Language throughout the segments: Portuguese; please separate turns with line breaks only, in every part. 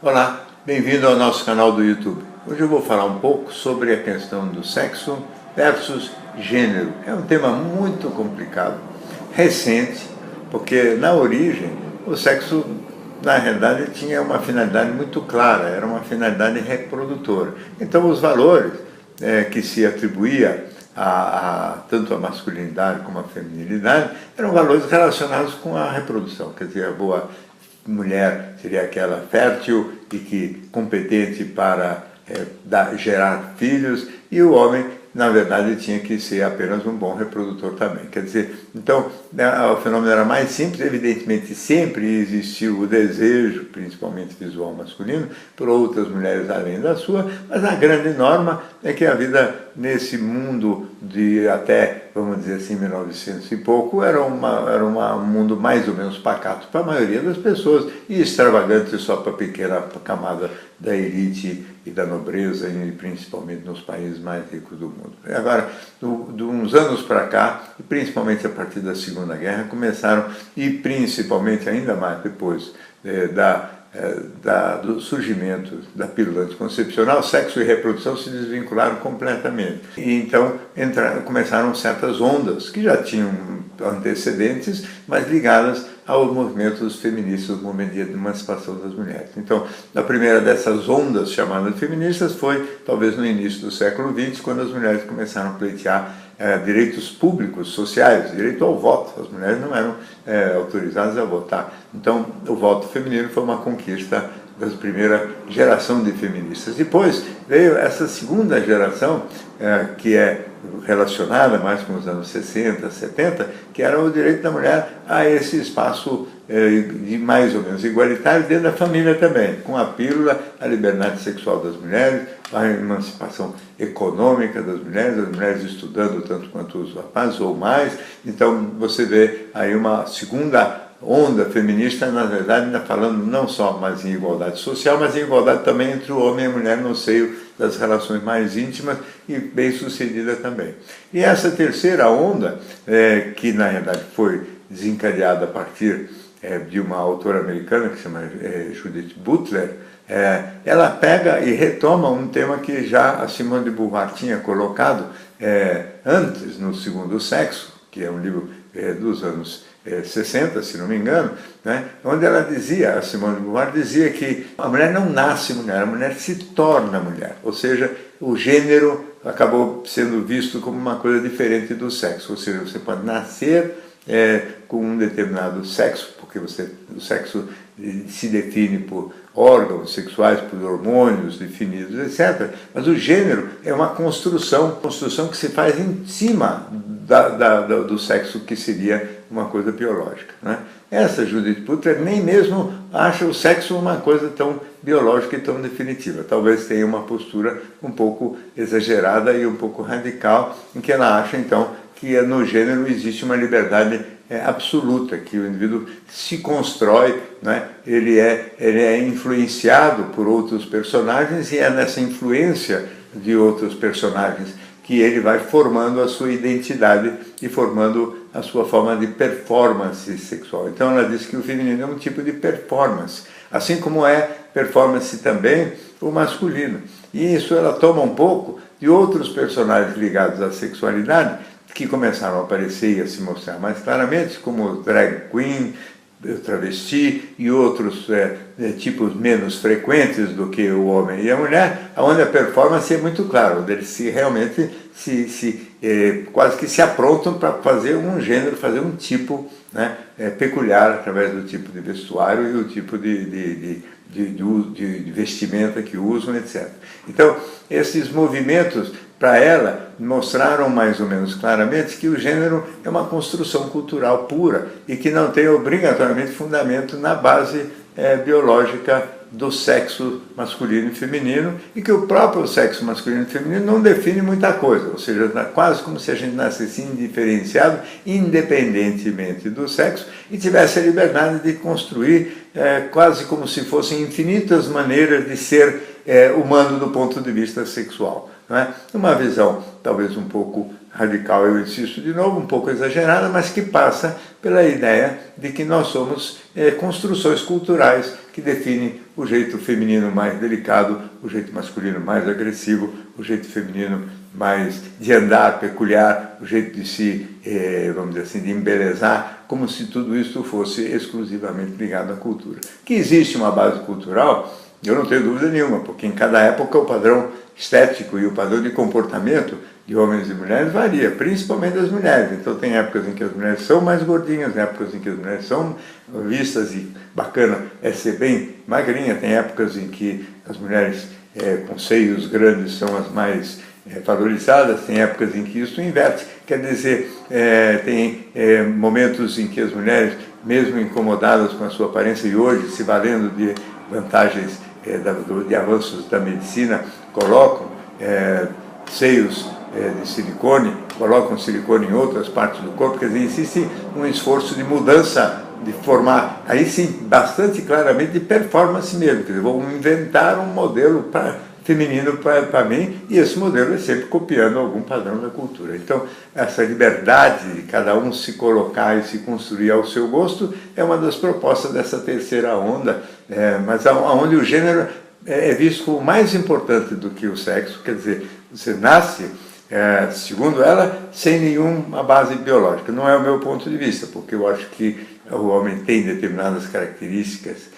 Olá, bem-vindo ao nosso canal do YouTube. Hoje eu vou falar um pouco sobre a questão do sexo versus gênero. É um tema muito complicado, recente, porque na origem o sexo, na realidade, tinha uma finalidade muito clara, era uma finalidade reprodutora. Então os valores que se atribuía tanto a masculinidade como a feminilidade eram valores relacionados com a reprodução, quer dizer, a boa mulher seria aquela fértil e que competente para gerar filhos, e o homem, na verdade, tinha que ser apenas um bom reprodutor também. Quer dizer, então, o fenômeno era mais simples. Evidentemente, sempre existiu o desejo, principalmente visual masculino, por outras mulheres além da sua, mas a grande norma é que a vida nesse mundo de até, vamos dizer assim, 1900 e pouco, era um mundo mais ou menos pacato para a maioria das pessoas e extravagante só para a pequena camada da elite e da nobreza, e principalmente nos países mais ricos do mundo. Agora, de uns anos para cá, e principalmente a partir da Segunda Guerra, começaram, e principalmente ainda mais depois do surgimento da pílula anticoncepcional, sexo e reprodução se desvincularam completamente. E então começaram certas ondas que já tinham antecedentes, mas ligadas aos movimentos feministas, o movimento de emancipação das mulheres. Então, a primeira dessas ondas chamadas feministas foi, talvez, no início do século XX, quando as mulheres começaram a pleitear direitos públicos, sociais, direito ao voto. As mulheres não eram autorizadas a votar. Então, o voto feminino foi uma conquista da primeira geração de feministas. Depois veio essa segunda geração, que é relacionada mais com os anos 60, 70, que era o direito da mulher a esse espaço de mais ou menos igualitário dentro da família também, com a pílula, a liberdade sexual das mulheres, a emancipação econômica das mulheres, as mulheres estudando tanto quanto os rapazes ou mais. Então você vê aí uma segunda onda feminista, na verdade, ainda falando não só mais em igualdade social, mas em igualdade também entre o homem e a mulher no seio das relações mais íntimas e bem-sucedida também. E essa terceira onda, que na realidade foi desencadeada a partir de uma autora americana que se chama Judith Butler, ela pega e retoma um tema que já a Simone de Beauvoir tinha colocado antes, no Segundo Sexo, que é um livro dos anos 60, se não me engano, né, onde ela dizia, a Simone de Beauvoir dizia que a mulher não nasce mulher, a mulher se torna mulher, ou seja, o gênero acabou sendo visto como uma coisa diferente do sexo, ou seja, você pode nascer com um determinado sexo, porque o sexo se define por órgãos sexuais, por hormônios definidos, etc. Mas o gênero é uma construção que se faz em cima do sexo, que seria uma coisa biológica, né? Essa Judith Butler nem mesmo acha o sexo uma coisa tão biológica e tão definitiva. Talvez tenha uma postura um pouco exagerada e um pouco radical, em que ela acha, então, que no gênero existe uma liberdade absoluta, que o indivíduo se constrói, né? Ele é influenciado por outros personagens, e é nessa influência de outros personagens que ele vai formando a sua identidade e formando a sua forma de performance sexual. Então ela diz que o feminino é um tipo de performance, assim como é performance também o masculino. E isso ela toma um pouco de outros personagens ligados à sexualidade, que começaram a aparecer e a se mostrar mais claramente, como drag queen, travesti e outros tipos menos frequentes do que o homem e a mulher, onde a performance é muito clara, onde eles realmente quase que se aprontam para fazer um gênero, fazer um tipo, né, peculiar, através do tipo de vestuário e o tipo de vestimenta que usam, etc. Então, esses movimentos, para ela, mostraram mais ou menos claramente que o gênero é uma construção cultural pura e que não tem obrigatoriamente fundamento na base biológica do sexo masculino e feminino, e que o próprio sexo masculino e feminino não define muita coisa, ou seja, quase como se a gente nascesse indiferenciado, independentemente do sexo, e tivesse a liberdade de construir quase como se fossem infinitas maneiras de ser humano do ponto de vista sexual. Não é? Uma visão talvez um pouco radical, eu insisto de novo, um pouco exagerada, mas que passa pela ideia de que nós somos construções culturais que definem o jeito feminino mais delicado, o jeito masculino mais agressivo, o jeito feminino mais de andar peculiar, o jeito de se, vamos dizer assim, de embelezar, como se tudo isso fosse exclusivamente ligado à cultura. Que existe uma base cultural, eu não tenho dúvida nenhuma, porque em cada época o padrão estético e o padrão de comportamento de homens e mulheres varia, principalmente das mulheres. Então tem épocas em que as mulheres são mais gordinhas, épocas em que as mulheres são vistas e bacana é ser bem magrinha, tem épocas em que as mulheres com seios grandes são as mais valorizadas, tem épocas em que isso inverte, quer dizer, tem momentos em que as mulheres, mesmo incomodadas com a sua aparência e hoje se valendo de vantagens de avanços da medicina, colocam seios de silicone, colocam silicone em outras partes do corpo, quer dizer, existe um esforço de mudança, de formar, aí sim, bastante claramente de performance mesmo, quer dizer, vão inventar um modelo feminino para mim, e esse modelo é sempre copiando algum padrão da cultura. Então, essa liberdade de cada um se colocar e se construir ao seu gosto é uma das propostas dessa terceira onda, mas onde o gênero é visto como mais importante do que o sexo, quer dizer, você nasce, segundo ela, sem nenhuma base biológica. Não é o meu ponto de vista, porque eu acho que o homem tem determinadas características,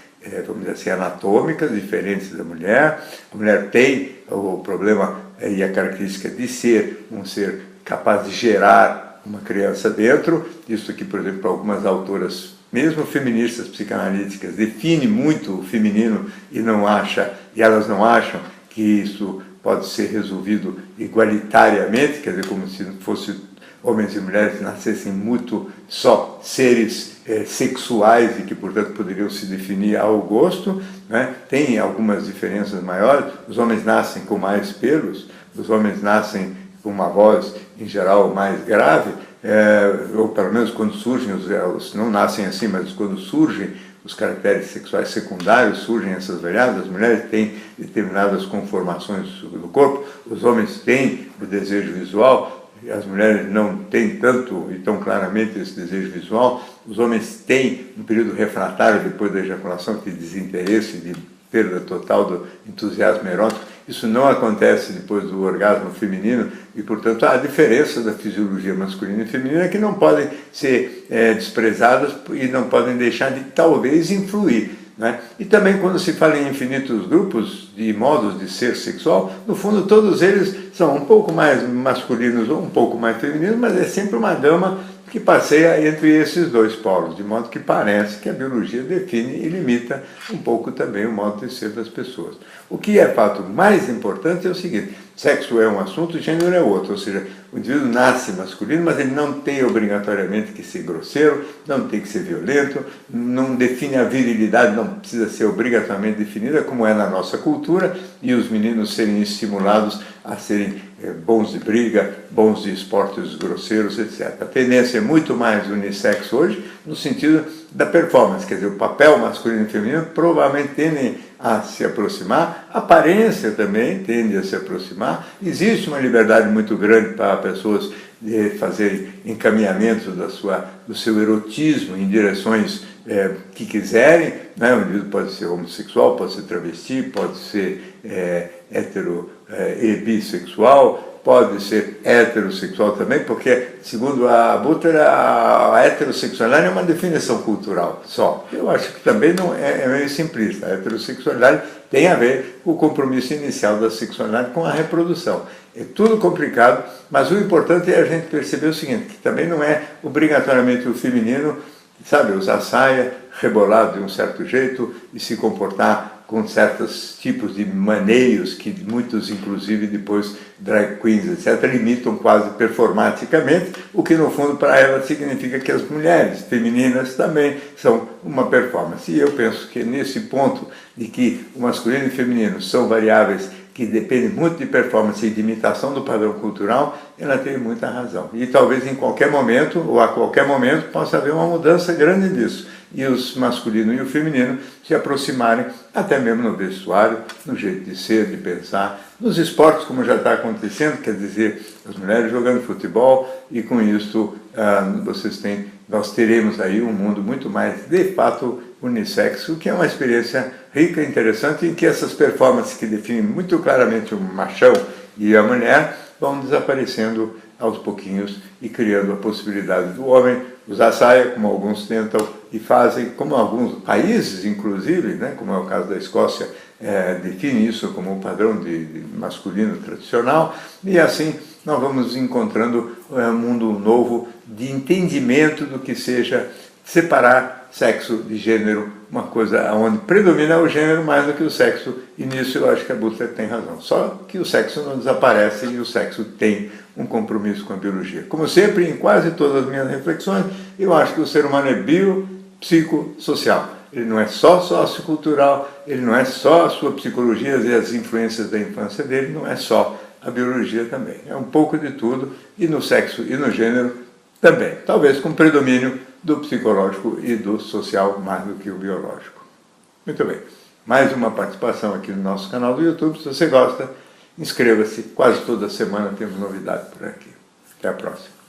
vamos dizer assim, anatômicas, diferentes da mulher. A mulher tem o problema e a característica de ser um ser capaz de gerar uma criança dentro. Isso aqui, por exemplo, para algumas autoras, mesmo feministas psicanalíticas, define muito o feminino e elas não acham que isso pode ser resolvido igualitariamente, quer dizer, como se fosse homens e mulheres nascessem muito só seres sexuais e que, portanto, poderiam se definir ao gosto, né? Tem algumas diferenças maiores. Os homens nascem com mais pelos, os homens nascem com uma voz, em geral, mais grave, ou pelo menos quando surgem, não nascem assim, mas quando surgem os caracteres sexuais secundários, surgem essas variáveis. As mulheres têm determinadas conformações do corpo, os homens têm o desejo visual, as mulheres não têm tanto e tão claramente esse desejo visual. Os homens têm um período refratário depois da ejaculação, de desinteresse, de perda total do entusiasmo erótico. Isso não acontece depois do orgasmo feminino e, portanto, há diferenças da fisiologia masculina e feminina que não podem ser desprezadas e não podem deixar de, talvez, influir. Né? E também quando se fala em infinitos grupos de modos de ser sexual, no fundo todos eles são um pouco mais masculinos ou um pouco mais femininos, mas é sempre uma gama que passeia entre esses dois polos, de modo que parece que a biologia define e limita um pouco também o modo de ser das pessoas. O que é fato mais importante é o seguinte: sexo é um assunto, gênero é outro, ou seja, o indivíduo nasce masculino, mas ele não tem obrigatoriamente que ser grosseiro, não tem que ser violento, não define a virilidade, não precisa ser obrigatoriamente definida, como é na nossa cultura, e os meninos serem estimulados a serem bons de briga, bons de esportes grosseiros, etc. A tendência é muito mais unissex hoje, no sentido da performance, quer dizer, o papel masculino e feminino provavelmente tendem a se aproximar, a aparência também tende a se aproximar, existe uma liberdade muito grande para pessoas de fazerem encaminhamentos do seu erotismo em direções que quiserem, né? O indivíduo pode ser homossexual, pode ser travesti, pode ser hétero e bissexual, pode ser heterossexual também, porque, segundo a Butler, a heterossexualidade é uma definição cultural só. Eu acho que também não é meio simplista. A heterossexualidade tem a ver com o compromisso inicial da sexualidade com a reprodução. É tudo complicado, mas o importante é a gente perceber o seguinte, que também não é obrigatoriamente o feminino, sabe, usar saia, rebolar de um certo jeito e se comportar com certos tipos de maneios que muitos, inclusive depois drag queens, etc., limitam quase performaticamente, o que no fundo para elas significa que as mulheres femininas também são uma performance. E eu penso que nesse ponto de que o masculino e o feminino são variáveis que dependem muito de performance e de imitação do padrão cultural, ela tem muita razão. E talvez em qualquer momento, ou a qualquer momento, possa haver uma mudança grande disso. E os masculinos e o feminino se aproximarem, até mesmo no vestuário, no jeito de ser, de pensar, nos esportes, como já está acontecendo, quer dizer, as mulheres jogando futebol, e com isso vocês têm nós teremos aí um mundo muito mais, de fato, unissexo, que é uma experiência rica e interessante, em que essas performances que definem muito claramente o machão e a mulher vão desaparecendo aos pouquinhos e criando a possibilidade do homem usar saia, como alguns tentam e fazem, como alguns países, inclusive, né, como é o caso da Escócia, define isso como um padrão de masculino tradicional, e assim nós vamos encontrando um mundo novo de entendimento do que seja separar sexo de gênero, uma coisa onde predomina o gênero mais do que o sexo, e nisso eu acho que a Butler tem razão. Só que o sexo não desaparece e o sexo tem um compromisso com a biologia. Como sempre, em quase todas as minhas reflexões, eu acho que o ser humano é biopsicossocial. Ele não é só sociocultural, ele não é só a sua psicologia e as influências da infância dele, não é só a biologia também. É um pouco de tudo, e no sexo e no gênero também. Talvez com predomínio do psicológico e do social mais do que o biológico. Muito bem. Mais uma participação aqui no nosso canal do YouTube. Se você gosta, inscreva-se. Quase toda semana temos novidade por aqui. Até a próxima.